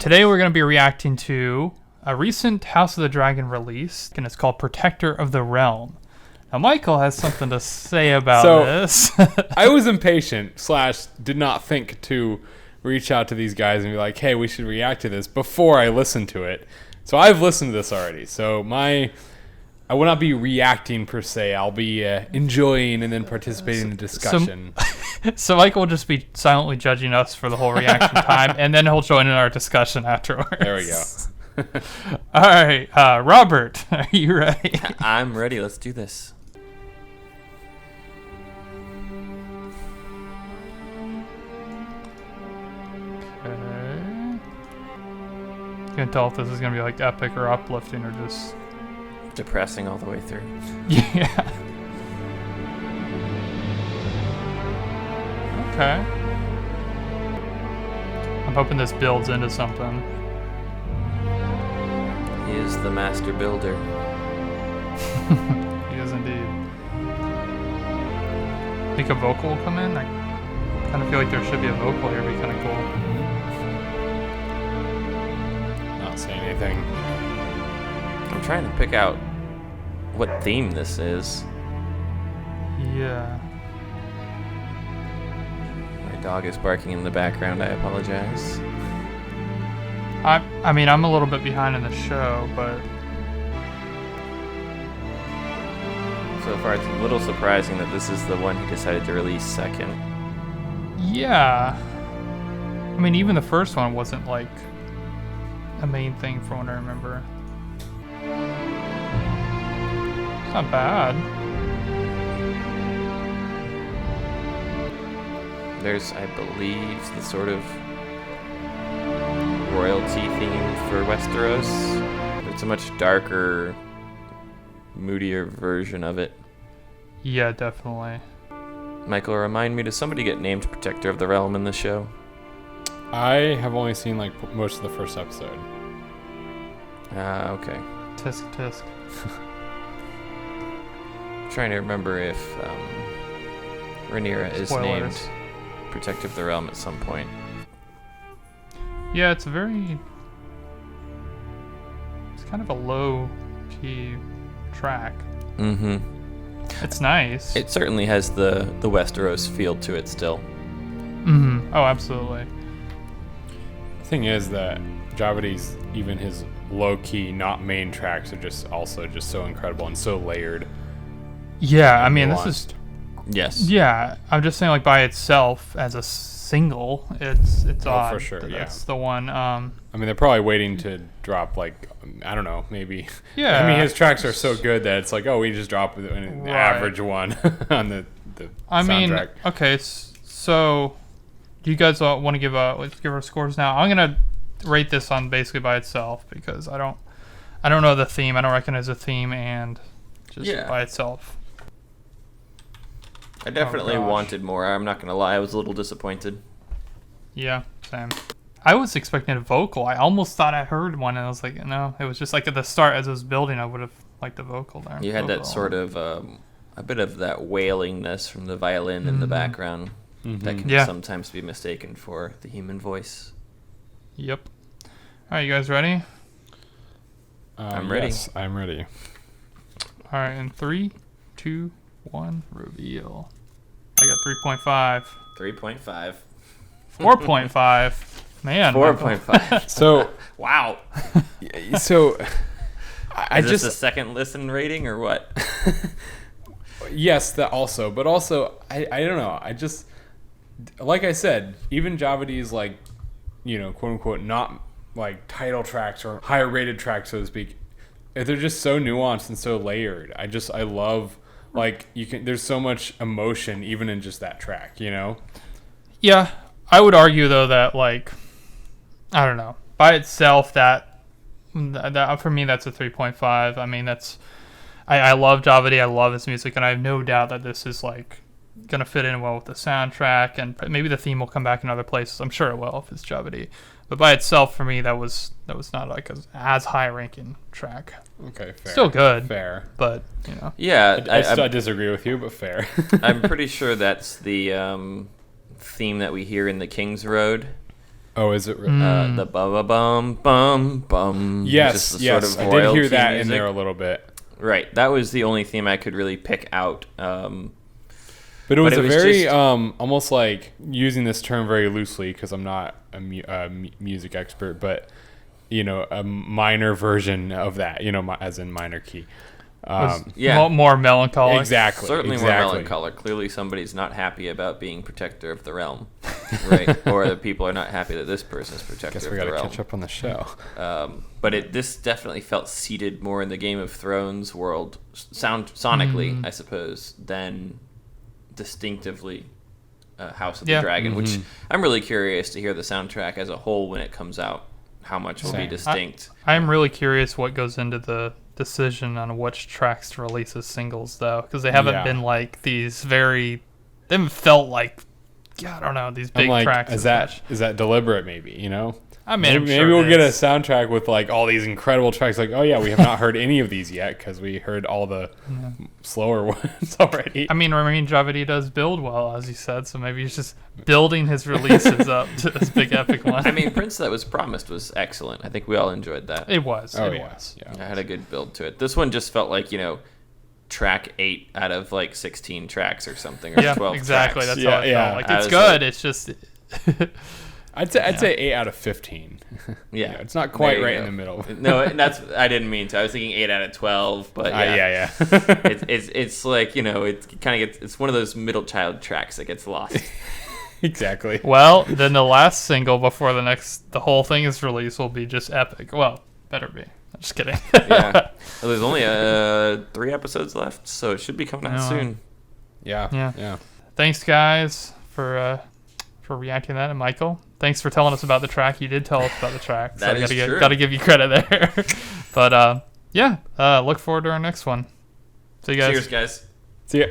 Today we're going to be reacting to a recent House of the Dragon release, and it's called Protector of the Realm. Now, Michael has something to say about this. I was impatient / did not think to reach out to these guys and be like, hey, we should react to this before I listened to it. So I've listened to this already. So I will not be reacting per se. I'll be enjoying and then participating in the discussion. So Michael will just be silently judging us for the whole reaction time, and then he'll join in our discussion afterwards. There we go. All right, Robert, are you ready? I'm ready. Let's do this. Okay. Can't tell if this is going to be like epic or uplifting or just... Depressing all the way through. Yeah. Okay. I'm hoping this builds into something. He is the master builder. He is indeed. Think a vocal will come in? I kind of feel like there should be a vocal here. It'd be kind of cool. Not saying anything. I'm trying to pick out what theme this is. Yeah. My dog is barking in the background. I apologize. I mean, I'm a little bit behind in the show, but... So far, it's a little surprising that this is the one he decided to release second. Yeah. I mean, even the first one wasn't, like, a main thing from what I remember. It's not bad. There's, I believe, the sort of royalty theme for Westeros. It's a much darker, moodier version of it. Yeah, definitely. Michael, remind me, does somebody get named Protector of the Realm in the show? I have only seen like most of the first episode. Okay. Tisk tisk. Trying to remember if Rhaenyra is named Spoilers. Protector of the Realm at some point. Yeah, it's very... It's kind of a low-key track. Mm-hmm. It's nice. It certainly has the Westeros feel to it still. Mm-hmm. Oh, absolutely. The thing is that Javadi's, even his low-key, not main tracks are just also just so incredible and so layered. Yeah, I mean, this is... Yes. Yeah, I'm just saying, like, by itself, as a single, it's odd. For sure, yeah. That's the one. I mean, they're probably waiting to drop, like, I don't know, maybe. Yeah. I mean, his tracks are so good that it's like, oh, we just dropped an average one on the I soundtrack. mean, okay, so do you guys want to let's give our scores now? I'm gonna rate this on basically by itself because I don't know the theme. I don't recognize the theme, and just by itself. I definitely wanted more. I'm not going to lie. I was a little disappointed. Yeah, same. I was expecting a vocal. I almost thought I heard one, and I was like, no. It was just like at the start, as it was building, I would have liked the vocal there. You had that sort of, a bit of that wailingness from the violin in the background that can sometimes be mistaken for the human voice. Yep. All right, you guys ready? I'm ready. Yes, I'm ready. All right, in 3, 2, 1, reveal. I got 3.5. 3.5. 4.5. Man. 4.5. So, wow. So, I Is this just a second listen rating or what? yes, that also, but also I don't know. I just, like I said, even Javadi's, like, you know, quote unquote, not like title tracks or higher rated tracks, so to speak. They're just so nuanced and so layered. I love, like, there's so much emotion even in just that track, you know? Yeah, I would argue though that, like, I don't know, by itself that for me that's a 3.5. I mean, I love Javadi, I love his music, and I have no doubt that this is like gonna fit in well with the soundtrack, and maybe the theme will come back in other places. I'm sure it will if it's Javadi. But by itself, for me, that was not like as high ranking track. Okay, fair. Still good. Fair. But, you know. Yeah. I disagree with you, but fair. I'm pretty sure that's the theme that we hear in the King's Road. Oh, is it really? The bum bum bum. Yes, just the yes. sort of I did hear royalty that music. in there a little bit. Right, that was the only theme I could really pick out. But it was it a was very, just- almost like, using this term very loosely because I'm not a music expert, but, a minor version of that, as in minor key. Yeah. More melancholic. Exactly. Certainly more melancholic. Clearly somebody's not happy about being protector of the realm, right? Or the people are not happy that this person's protector Guess of we the got to realm. catch up on the show. But this definitely felt seated more in the Game of Thrones world, sonically, I suppose, than distinctively House of the Dragon, which I'm really curious to hear the soundtrack as a whole when it comes out, how much will be distinct. I'm really curious what goes into the decision on which tracks to release as singles, though, because they haven't been like these they haven't felt like, I don't know, these big tracks. Is that deliberate, maybe, I mean, maybe we'll get a soundtrack with like all these incredible tracks. Like, oh yeah, we have not heard any of these yet because we heard all the slower ones already. I mean, Javadi does build well, as you said, so maybe he's just building his releases up to this big epic one. I mean, Prince That Was Promised was excellent. I think we all enjoyed that. It was. Oh, it yeah. was. Yeah. I had a good build to it. This one just felt like, track 8 out of like 16 tracks or something, or 12 exactly. tracks. That's how it felt. Like, I it's was good. like- It's just... I'd say 8 out of 15. Yeah. It's not quite There you right go. in the middle. No, I didn't mean to. I was thinking 8 out of 12, but Yeah. it's like, it kind of gets, it's one of those middle child tracks that gets lost. Exactly. Well, then the last single before the whole thing is released will be just epic. Well, better be. I'm just kidding. Yeah. Well, there's only 3 episodes left, so it should be coming out soon. Yeah. Thanks, guys, for reacting to that. And Michael, thanks for telling us about the track. You did tell us about the track. That is true. Got to give you credit there. But, look forward to our next one. See you guys. Cheers, guys. See ya.